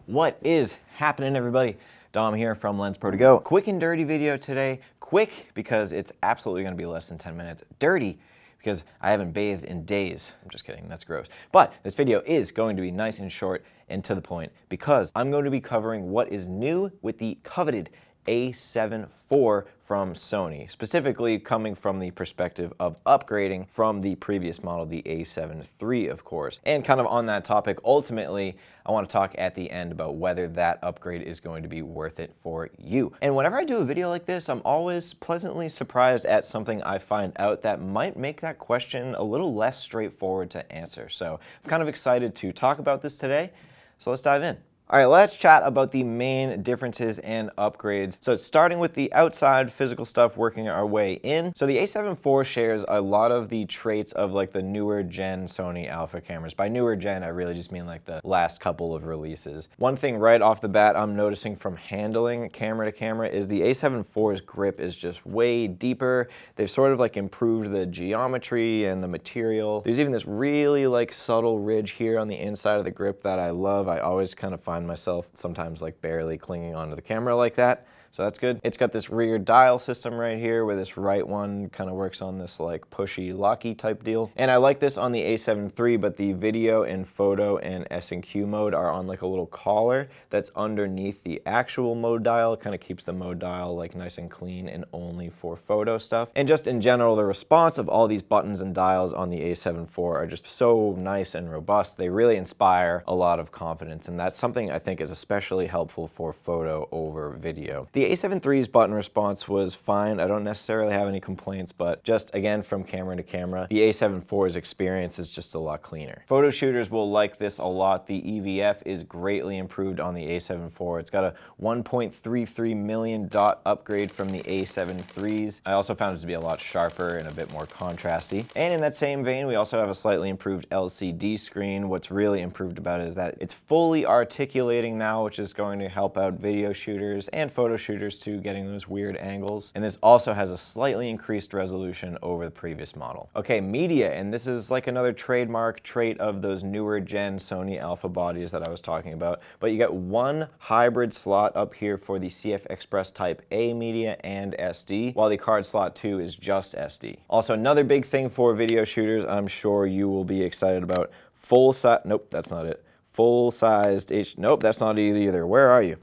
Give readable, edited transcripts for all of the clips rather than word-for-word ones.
What is happening, everybody? Dom here from Lensprotogo. Quick and dirty video today. Quick because it's absolutely going to be less than 10 minutes. Dirty because I haven't bathed in days. I'm just kidding, that's gross. But this video is going to be nice and short and to the point because I'm going to be covering what is new with the coveted A7 IV from Sony, specifically coming from the perspective of upgrading from the previous model, the A7 III, of course. And kind of on that topic, ultimately, I want to talk at the end about whether that upgrade is going to be worth it for you. And whenever I do a video like this, I'm always pleasantly surprised at something I find out that might make that question a little less straightforward to answer. So I'm kind of excited to talk about this today. So let's dive in. All right, let's chat about the main differences and upgrades. So starting with the outside physical stuff, working our way in. So the A7 IV shares a lot of the traits of like the newer gen Sony alpha cameras. By newer gen, I really just mean like the last couple of releases. One thing right off the bat I'm noticing from handling camera to camera is the A7 IV's grip is just way deeper. They've sort of like improved the geometry and the material. There's even this really like subtle ridge here on the inside of the grip that I love. I always kind of find myself sometimes like barely clinging onto the camera like that. So that's good. It's got this rear dial system right here where this right one kind of works on this like pushy, locky type deal. And I like this on the A7 III, but the video and photo and S&Q mode are on like a little collar that's underneath the actual mode dial. It kind of keeps the mode dial like nice and clean and only for photo stuff. And just in general, the response of all these buttons and dials on the A7 IV are just so nice and robust. They really inspire a lot of confidence, and that's something I think is especially helpful for photo over video. The A7 III's button response was fine. I don't necessarily have any complaints, but just again from camera to camera, the A7 IV's experience is just a lot cleaner. Photo shooters will like this a lot. The EVF is greatly improved on the A7 IV. It's got a 1.33 million dot upgrade from the A7 III's. I also found it to be a lot sharper and a bit more contrasty. And in that same vein, we also have a slightly improved LCD screen. What's really improved about it is that it's fully articulating now, which is going to help out video shooters and photo shooters to getting those weird angles. And this also has a slightly increased resolution over the previous model. Okay, media, and this is like another trademark trait of those newer gen Sony alpha bodies that I was talking about, but you get one hybrid slot up here for the CF Express Type A media and SD, while the card slot 2 is just SD. Also, another big thing for video shooters I'm sure you will be excited about, nope, that's not it. Full-sized nope, that's not it either. Where are you?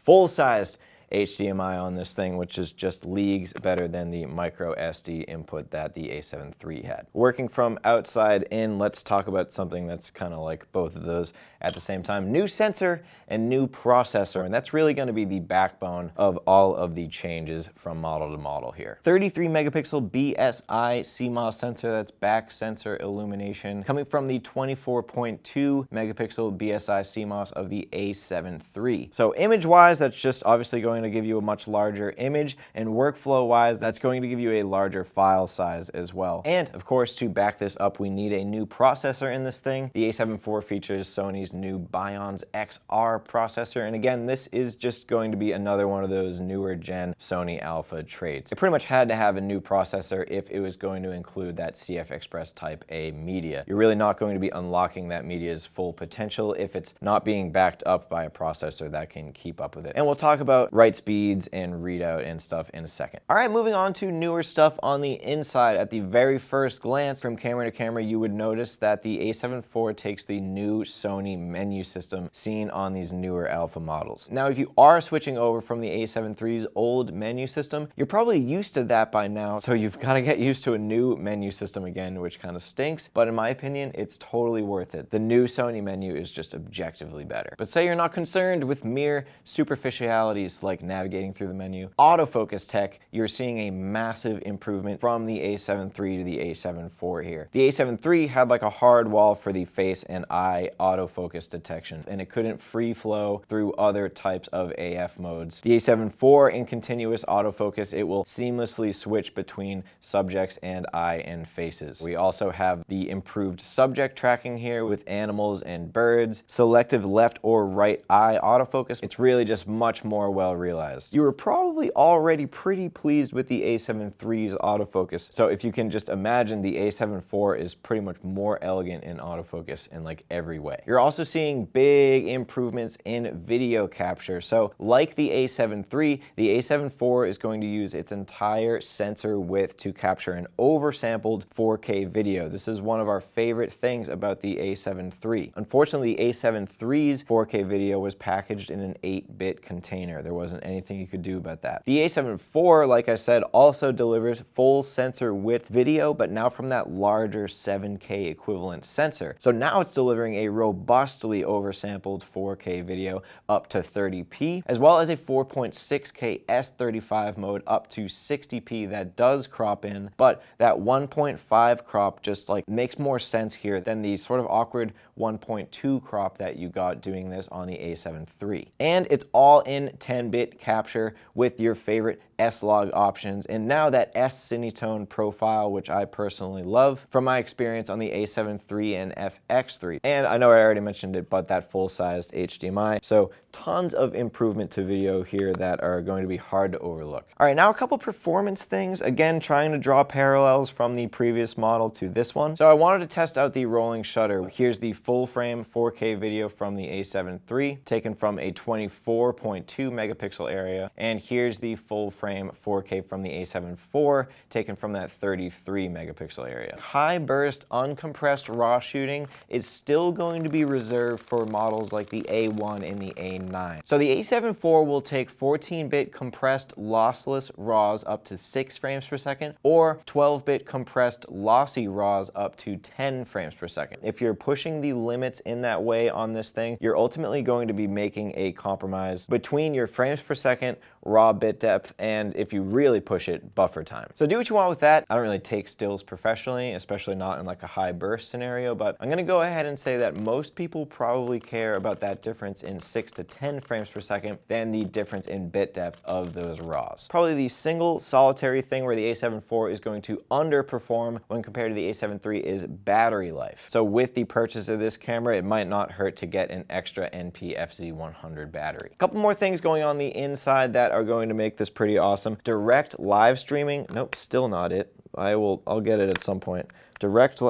Full-sized HDMI on this thing, which is just leagues better than the micro SD input that the A7 III had. Working from outside in, let's talk about something that's kind of like both of those at the same time. New sensor and new processor, and that's really going to be the backbone of all of the changes from model to model here. 33 megapixel BSI CMOS sensor, that's back sensor illumination, coming from the 24.2 megapixel BSI CMOS of the A7 III. So image-wise, that's just obviously going to give you a much larger image, and workflow-wise, that's going to give you a larger file size as well. And of course, to back this up, we need a new processor in this thing. The A7 IV features Sony's new Bions XR processor, and again, this is just going to be another one of those newer gen Sony alpha traits. It pretty much had to have a new processor if it was going to include that CF Express Type A media. You're really not going to be unlocking that media's full potential if it's not being backed up by a processor that can keep up with it. And we'll talk about write speeds and readout and stuff in a second. All right, moving on to newer stuff on the inside. At the very first glance from camera to camera, you would notice that the A7 IV takes the new Sony menu system seen on these newer alpha models. Now, if you are switching over from the A7 III's old menu system, you're probably used to that by now, so you've got to get used to a new menu system again, which kind of stinks, but in my opinion, it's totally worth it. The new Sony menu is just objectively better. But say you're not concerned with mere superficialities like navigating through the menu. Autofocus tech, you're seeing a massive improvement from the A7 III to the A7 IV here. The A7 III had like a hard wall for the face and eye autofocus detection, and it couldn't free flow through other types of AF modes. The A7 IV in continuous autofocus, it will seamlessly switch between subjects and eye and faces. We also have the improved subject tracking here with animals and birds, selective left or right eye autofocus. It's really just much more well realized realized. You were probably already pretty pleased with the A7 III's autofocus. So if you can just imagine, the A7 IV is pretty much more elegant in autofocus in like every way. You're also seeing big improvements in video capture. So like the A7 III, the A7 IV is going to use its entire sensor width to capture an oversampled 4K video. This is one of our favorite things about the A7 III. Unfortunately, the A7 III's 4K video was packaged in an 8-bit container. There wasn't anything you could do about that. The A7 IV, like I said, also delivers full sensor width video, but now from that larger 7K equivalent sensor. So now it's delivering a robustly oversampled 4K video up to 30p, as well as a 4.6K S35 mode up to 60p that does crop in, but that 1.5 crop just like makes more sense here than the sort of awkward 1.2 crop that you got doing this on the A7 III. And it's all in 10-bit capture with your favorite S-Log options, and now that S-Cinetone profile, which I personally love from my experience on the A7 III and FX3. And I know I already mentioned it, but that full-sized HDMI. So tons of improvement to video here that are going to be hard to overlook. All right, now a couple performance things. Again, trying to draw parallels from the previous model to this one. So I wanted to test out the rolling shutter. Here's the full-frame 4K video from the A7 III, taken from a 24.2 megapixel area, and here's the full-frame 4K from the A7 IV, taken from that 33 megapixel area. High burst uncompressed RAW shooting is still going to be reserved for models like the A1 and the A9. So the A7 IV will take 14-bit compressed lossless RAWs up to 6 frames per second, or 12-bit compressed lossy RAWs up to 10 frames per second. If you're pushing the limits in that way on this thing, you're ultimately going to be making a compromise between your frames per second, raw bit depth, and if you really push it, buffer time. So do what you want with that. I don't really take stills professionally, especially not in like a high burst scenario, but I'm gonna go ahead and say that most people probably care about that difference in 6 to 10 frames per second than the difference in bit depth of those RAWs. Probably the single solitary thing where the A7 IV is going to underperform when compared to the A7 III is battery life. So with the purchase of this camera, it might not hurt to get an extra NP-FZ100 battery. A couple more things going on the inside that are going to make this pretty awesome. Direct live streaming. Nope, still not it. I'll get it at some point. Direct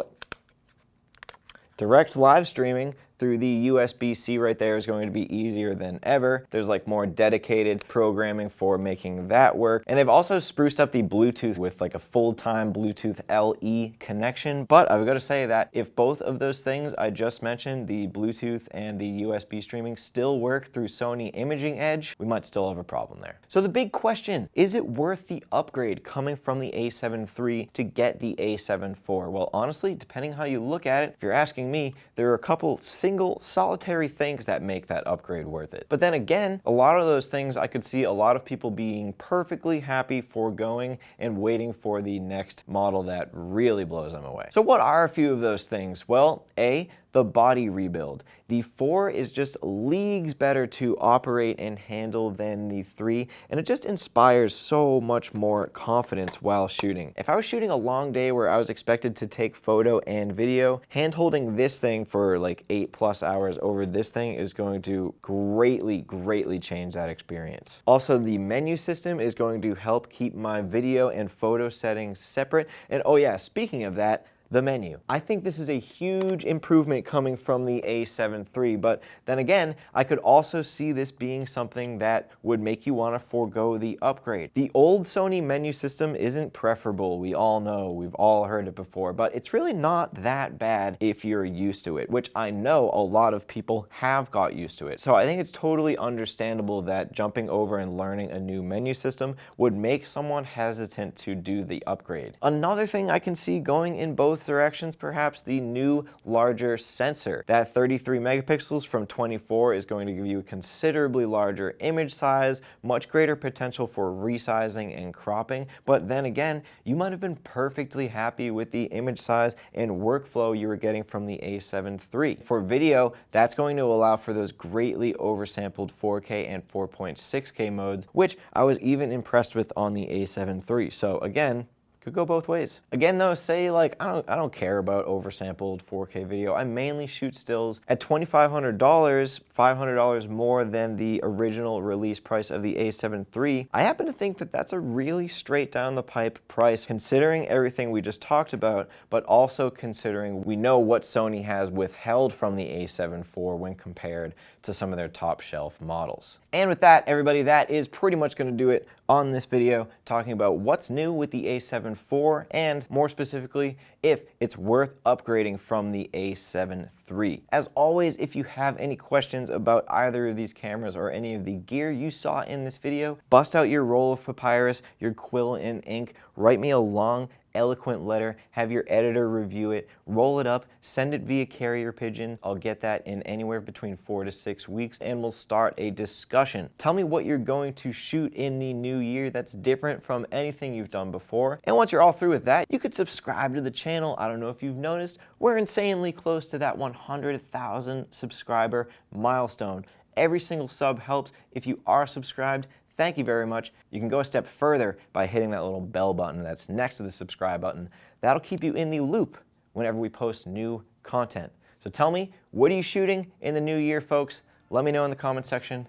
live streaming through the USB-C right there is going to be easier than ever. There's like more dedicated programming for making that work. And they've also spruced up the Bluetooth with like a full-time Bluetooth LE connection. But I've got to say that if both of those things I just mentioned, the Bluetooth and the USB streaming, still work through Sony Imaging Edge, we might still have a problem there. So the big question, is it worth the upgrade coming from the A7 III to get the A7 IV? Well, honestly, depending how you look at it, if you're asking me, there are a couple single solitary things that make that upgrade worth it. But then again, a lot of those things I could see a lot of people being perfectly happy foregoing and waiting for the next model that really blows them away. So what are a few of those things? Well, A, the body rebuild. The 4 is just leagues better to operate and handle than the 3, and it just inspires so much more confidence while shooting. If I was shooting a long day where I was expected to take photo and video, hand-holding this thing for like 8+ hours over this thing is going to greatly change that experience. Also, the menu system is going to help keep my video and photo settings separate. And oh yeah, speaking of that, the menu. I think this is a huge improvement coming from the A7 III, but then again, I could also see this being something that would make you want to forego the upgrade. The old Sony menu system isn't preferable, we all know, we've all heard it before, but it's really not that bad if you're used to it, which I know a lot of people have got used to it. So I think it's totally understandable that jumping over and learning a new menu system would make someone hesitant to do the upgrade. Another thing I can see going in both directions, perhaps the new larger sensor. That 33 megapixels from 24 is going to give you a considerably larger image size, much greater potential for resizing and cropping, but then again, you might have been perfectly happy with the image size and workflow you were getting from the A7 III. For video, that's going to allow for those greatly oversampled 4K and 4.6K modes, which I was even impressed with on the A7 III. So again, Could go both ways. Again though, say like, I don't care about oversampled 4K video. I mainly shoot stills at $2,500, $500 more than the original release price of the A7 III. I happen to think that that's a really straight down the pipe price considering everything we just talked about, but also considering we know what Sony has withheld from the A7 IV when compared to some of their top shelf models. And with that, everybody, that is pretty much going to do it on this video, talking about what's new with the A7 IV and more specifically, if it's worth upgrading from the A7 III. As always, if you have any questions about either of these cameras or any of the gear you saw in this video, bust out your roll of papyrus, your quill and ink, write me a long, eloquent letter, have your editor review it, roll it up, send it via carrier pigeon. I'll get that in anywhere between 4 to 6 weeks and we'll start a discussion. Tell me what you're going to shoot in the new year that's different from anything you've done before. And once you're all through with that, you could subscribe to the channel. I don't know if you've noticed, we're insanely close to that 100,000 subscriber milestone. Every single sub helps. If you are subscribed, thank you very much. You can go a step further by hitting that little bell button that's next to the subscribe button. That'll keep you in the loop whenever we post new content. So tell me, what are you shooting in the new year, folks? Let me know in the comment section,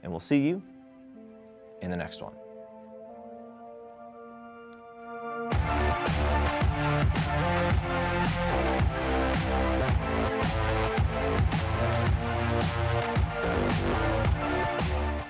and we'll see you in the next one.